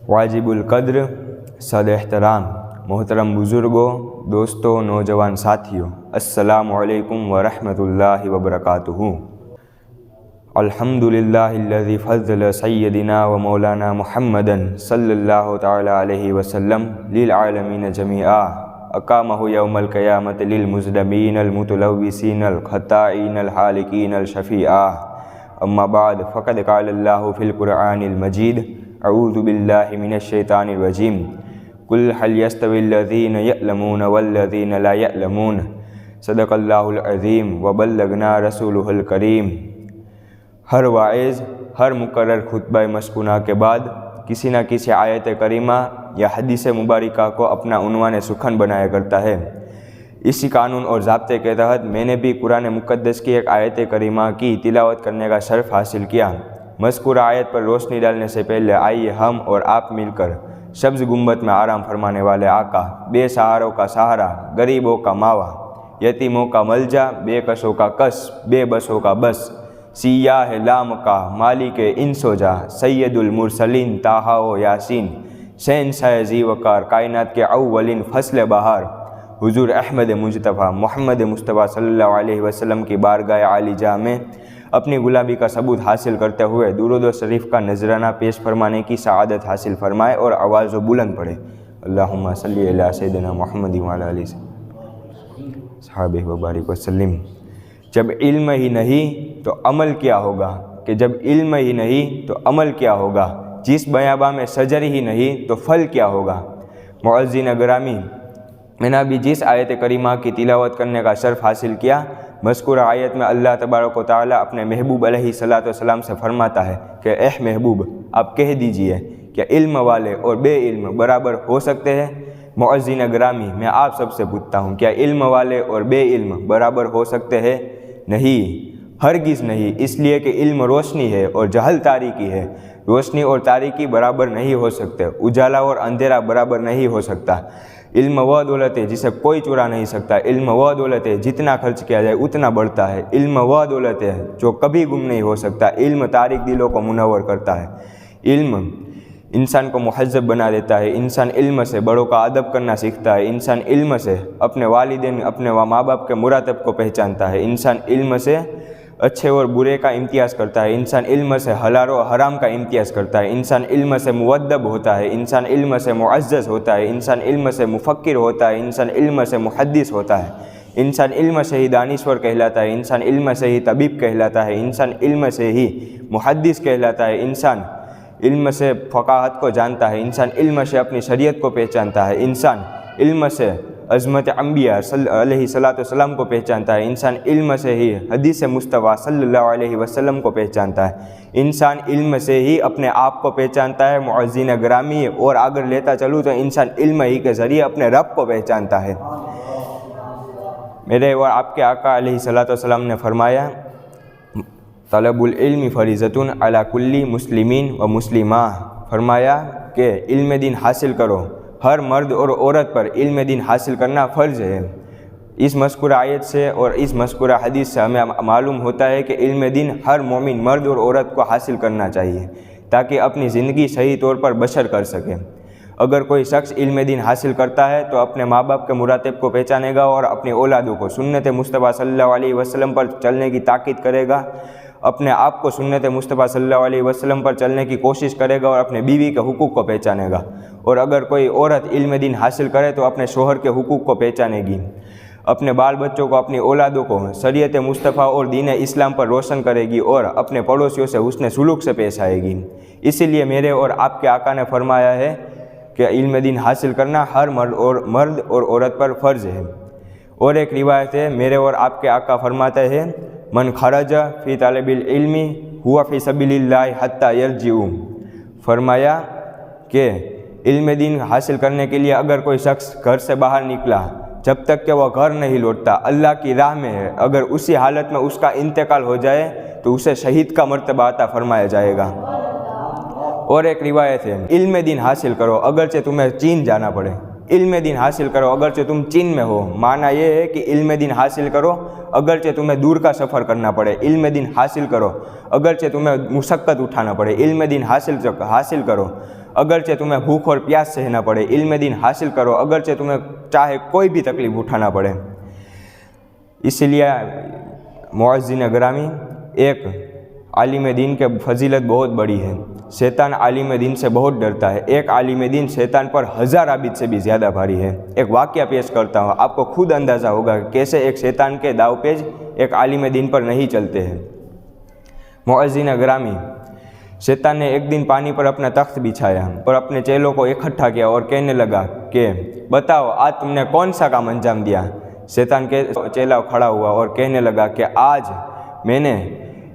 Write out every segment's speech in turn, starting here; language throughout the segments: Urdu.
واجب القدر صد احترام محترم بزرگوں، دوستوں، نوجوان ساتھیوں، السلام علیکم ورحمۃ اللہ وبرکاتہ۔ الحمدللہ الذی فضل سیدنا و مولانا محمدا صلی اللہ تعالی علیہ وسلم للعالمین جمیعا، اقامہ یوم القیامت للمذنبین المتلوثین الخطائین الحالکین الشفیعا۔ اما بعد فقد قال اللہ فی القرآن المجید، اعوذ باللہ من الشیطان الرجیم، قل هل يستوي الذین یعلمون والذین لا یعلمون، صدق اللہ العظیم وبلغنا رسولہ الکریم۔ ہر واعظ ہر مقرر خطبہ مسکونہ کے بعد کسی نہ کسی آیت کریمہ یا حدیث مبارکہ کو اپنا عنوان سخن بنایا کرتا ہے۔ اسی قانون اور ضابطے کے تحت میں نے بھی قرآن مقدس کی ایک آیت کریمہ کی تلاوت کرنے کا شرف حاصل کیا۔ مذکورہ آیت پر روشنی ڈالنے سے پہلے آئیے ہم اور آپ مل کر سبز گنبد میں آرام فرمانے والے آقا، بے سہاروں کا سہارا، غریبوں کا ماوا، یتیموں کا ملجا، بے کسوں کا کس، بے بسوں کا بس، سیاہ لام کا مالک انس و جا، سید المرسلین طٰہٰ و یاسین، شہنشاہ ذی وقار، کائنات کے اولین فصل بہار، حضور احمد مجتبیٰ محمد مصطفیٰ صلی اللہ علیہ وسلم کی بارگاہ عالی جاہ میں اپنی غلامی کا ثبوت حاصل کرتے ہوئے درود و شریف کا نذرانہ پیش فرمانے کی سعادت حاصل فرمائے اور آواز و بلند پڑھے۔ اللہم صلی علی سیدنا محمد وعلی آلہ صحابہ وبارک وسلم۔ جب علم ہی نہیں تو عمل کیا ہوگا، کہ جب علم ہی نہیں تو عمل کیا ہوگا، جس بیاباں میں شجر ہی نہیں تو پھل کیا ہوگا۔ معززین گرامی، میں نے ابھی جس آیت کریمہ کی تلاوت کرنے کا شرف حاصل کیا، مذکورہ آیت میں اللہ تبارک و تعالیٰ اپنے محبوب علیہ السلام سے فرماتا ہے کہ اے محبوب، آپ کہہ دیجئے کہ علم والے اور بے علم برابر ہو سکتے ہیں؟ معززین گرامی، میں آپ سب سے پوچھتا ہوں، کیا علم والے اور بے علم برابر ہو سکتے ہیں؟ نہیں، ہرگز نہیں، اس لیے کہ علم روشنی ہے اور جہل تاریکی ہے۔ روشنی اور تاریکی برابر نہیں ہو سکتے، اجالا اور اندھیرا برابر نہیں ہو سکتا۔ علم وہ دولت ہے جسے کوئی چرا نہیں سکتا۔ علم وہ دولت ہے جتنا خرچ کیا جائے اتنا بڑھتا ہے۔ علم وہ دولت ہے جو کبھی گم نہیں ہو سکتا۔ علم تاریک دلوں کو منور کرتا ہے۔ علم انسان کو مہذب بنا دیتا ہے۔ انسان علم سے بڑوں کا ادب کرنا سیکھتا ہے۔ انسان علم سے اپنے والدین، اپنے ماں باپ کے مراتب کو پہچانتا ہے۔ انسان علم سے اچھے اور برے کا امتیاز کرتا ہے۔ انسان علم سے حلال و حرام کا امتیاز کرتا ہے۔ انسان علم سے مؤدب ہوتا ہے۔ انسان علم سے معزز ہوتا ہے۔ انسان علم سے مفکر ہوتا ہے۔ انسان علم سے محدث ہوتا ہے۔ انسان علم سے ہی دانشور کہلاتا ہے۔ انسان علم سے ہی طبیب کہلاتا ہے۔ انسان علم سے ہی محدث کہلاتا ہے۔ انسان علم سے فقاہت کو جانتا ہے۔ انسان علم سے اپنی شریعت کو پہچانتا ہے۔ انسان علم سے عظمت انبیاء علیہ السلام کو پہچانتا ہے۔ انسان علم سے ہی حدیث مصطفیٰ صلی اللہ علیہ وسلم کو پہچانتا ہے۔ انسان علم سے ہی اپنے آپ کو پہچانتا ہے۔ معززین گرامی، اور اگر لیتا چلوں تو انسان علم ہی کے ذریعے اپنے رب کو پہچانتا ہے۔ میرے اور آپ کے آقا علیہ السلام نے فرمایا، طلب العلم فریضۃ علی کل مسلمین و مسلمہ، فرمایا کہ علم دین حاصل کرو، ہر مرد اور عورت پر علم دین حاصل کرنا فرض ہے۔ اس مذکورہ آیت سے اور اس مذکورہ حدیث سے ہمیں معلوم ہوتا ہے کہ علم دین ہر مومن مرد اور عورت کو حاصل کرنا چاہیے تاکہ اپنی زندگی صحیح طور پر بسر کر سکے۔ اگر کوئی شخص علم دین حاصل کرتا ہے تو اپنے ماں باپ کے مراتب کو پہچانے گا اور اپنی اولادوں کو سنت مصطفیٰ صلی اللہ علیہ وسلم پر چلنے کی تاکید کرے گا، اپنے آپ کو سنت مصطفیٰ صلی اللہ علیہ وسلم پر چلنے کی کوشش کرے گا اور اپنے بیوی کے حقوق کو پہچانے گا۔ اور اگر کوئی عورت علم دین حاصل کرے تو اپنے شوہر کے حقوق کو پہچانے گی، اپنے بال بچوں کو، اپنی اولادوں کو شریعت مصطفیٰ اور دین اسلام پر روشن کرے گی اور اپنے پڑوسیوں سے حسن سلوک سے پیش آئے گی۔ اسی لیے میرے اور آپ کے آقا نے فرمایا ہے کہ علم دین حاصل کرنا ہر مرد اور عورت پر فرض ہے۔ اور ایک روایت ہے، میرے اور آپ کے آقا فرماتے ہیں، من خرج فی طالب العلم ہوا فی سبیل اللہ حتی یرجع، فرمایا کہ علم دین حاصل کرنے کے لیے اگر کوئی شخص گھر سے باہر نکلا، جب تک کہ وہ گھر نہیں لوٹتا اللہ کی راہ میں ہے، اگر اسی حالت میں اس کا انتقال ہو جائے تو اسے شہید کا مرتبہ عطا فرمایا جائے گا۔ اور ایک روایت ہے، علم دین حاصل کرو اگرچہ تمہیں چین جانا پڑے۔ علم دین حاصل کرو اگرچہ تم چین میں ہو، معنی یہ ہے کہ علم دین حاصل کرو اگرچہ تمہیں دور کا سفر کرنا پڑے۔ علم دین حاصل کرو اگرچہ تمہیں مشقت اٹھانا پڑے۔ علم دین حاصل کرو اگرچہ تمہیں بھوک اور پیاس سہنا پڑے، علم دین حاصل کرو، اگرچہ تمہیں چاہے کوئی بھی تکلیف اٹھانا پڑے۔ اس لیے معززین گرامی، ایک عالم دین کے فضیلت بہت بڑی ہے۔ شیطان عالم دین سے بہت ڈرتا ہے۔ ایک عالم دین شیطان پر 1000 عابد سے بھی زیادہ بھاری ہے۔ ایک واقعہ پیش کرتا ہوں، آپ کو خود اندازہ ہوگا کہ کیسے ایک شیطان کے داؤ پیچ ایک عالم دین پر نہیں چلتے ہیں۔ معززین گرامی، شیطان نے ایک دن پانی پر اپنا تخت بچھایا اور اپنے چیلوں کو اکٹھا کیا اور کہنے لگا کہ بتاؤ آج تم نے کون سا کام انجام دیا؟ شیطان کے چیلا کھڑا ہوا اور کہنے لگا کہ آج میں نے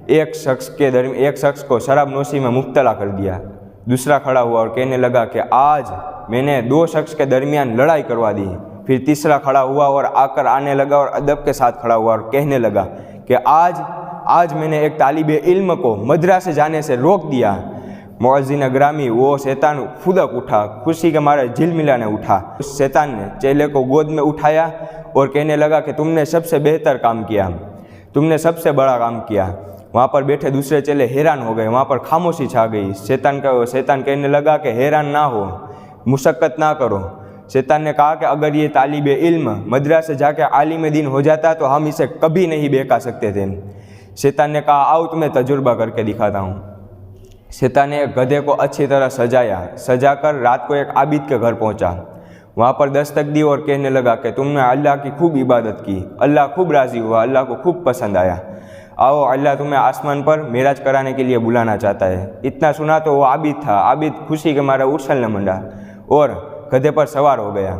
ایک شخص کو شراب نوشی میں مبتلا کر دیا۔ دوسرا کھڑا ہوا اور کہنے لگا کہ آج میں نے 2 شخص کے درمیان لڑائی کروا دی۔ پھر تیسرا کھڑا ہوا اور آنے لگا اور ادب کے ساتھ کھڑا ہوا اور کہنے لگا کہ آج میں نے ایک طالب علم کو مدرسے جانے سے روک دیا۔ معززین گرامی، وہ شیطان خودک اٹھا، خوشی کے مارے جھلملانے اٹھا۔ اس شیطان نے چیلے کو گود میں اٹھایا اور کہنے لگا کہ تم نے سب سے بہتر کام کیا، تم نے سب سے بڑا کام کیا۔ وہاں پر بیٹھے دوسرے چیلے حیران ہو گئے، وہاں پر خاموشی چھا گئی۔ شیطان کہنے لگا کہ حیران نہ ہو، مشقت نہ کرو۔ شیطان نے کہا کہ اگر یہ طالب علم مدرسے جا کے عالم دین ہو جاتا تو ہم اسے کبھی نہیں بہکا سکتے تھے۔ شیطان نے کہا آؤ تمہیں تجربہ کر کے دکھاتا ہوں۔ شیطان نے ایک گدھے کو اچھی طرح سجا کر رات کو ایک عابد کے گھر پہنچا، وہاں پر دستک دی اور کہنے لگا کہ تم نے اللہ کی خوب عبادت کی، اللہ خوب راضی ہوا، اللہ کو خوب پسند آیا، آؤ اللہ تمہیں آسمان پر معراج کرانے کے لیے بلانا چاہتا ہے۔ اتنا سنا تو وہ عابد تھا، عابد خوشی کے مارے اچھلنے منڈا اور گدھے پر سوار ہو گیا۔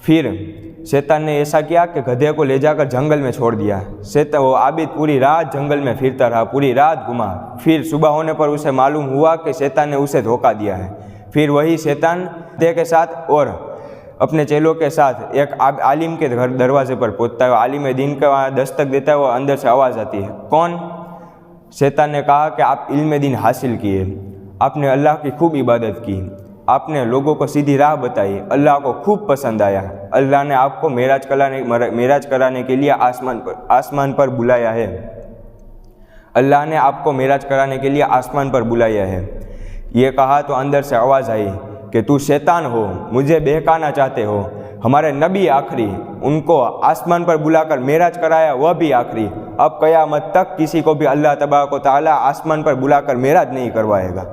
پھر شیطان نے ایسا کیا کہ گدھے کو لے جا کر جنگل میں چھوڑ دیا۔ وہ عابد پوری رات جنگل میں پھرتا رہا، پوری رات گھما۔ پھر صبح ہونے پر اسے معلوم ہوا کہ شیطان نے اسے دھوکہ دیا ہے۔ پھر وہی شیطان گدھے کے ساتھ اور اپنے چیلوں کے ساتھ ایک عالم کے گھر دروازے پر پہنچتا ہے، عالم دین کا دستک دیتا ہے، وہ اندر سے آواز آتی ہے، کون؟ شیطان نے کہا کہ آپ علم دین حاصل کیے، آپ نے اللہ کی خوب عبادت کی، آپ نے لوگوں کو سیدھی راہ بتائی، اللہ کو خوب پسند آیا، اللہ نے آپ کو معراج کرانے کے لیے آسمان پر بلایا ہے، اللہ نے آپ کو معراج کرانے کے لیے آسمان پر بلایا ہے۔ یہ کہا تو اندر سے آواز آئی کہ تو شیطان ہو، مجھے بہکانا چاہتے ہو، ہمارے نبی آخری، ان کو آسمان پر بلا کر معراج کرایا، وہ بھی آخری، اب قیامت تک کسی کو بھی اللہ تبارک و تعالی آسمان پر بلا کر معراج نہیں کروائے گا۔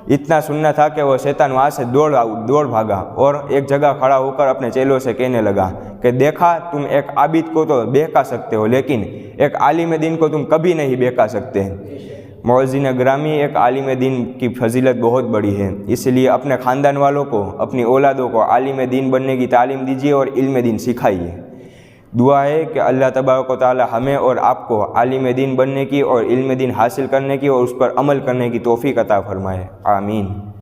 اتنا سننا تھا کہ وہ شیطان وہاں سے دوڑ بھاگا اور ایک جگہ کھڑا ہو کر اپنے چیلوں سے کہنے لگا کہ دیکھا تم ایک عابد کو تو بہکا سکتے ہو لیکن ایک عالم دین کو تم کبھی نہیں بہکا سکتے۔ معززین گرامی، ایک عالم دین کی فضیلت بہت بڑی ہے، اس لیے اپنے خاندان والوں کو، اپنی اولادوں کو عالم دین بننے کی تعلیم دیجیے اور علم دین سکھائیے۔ دعا ہے کہ اللہ تبارک و تعالی ہمیں اور آپ کو عالم دین بننے کی اور علم دین حاصل کرنے کی اور اس پر عمل کرنے کی توفیق عطا فرمائے، آمین۔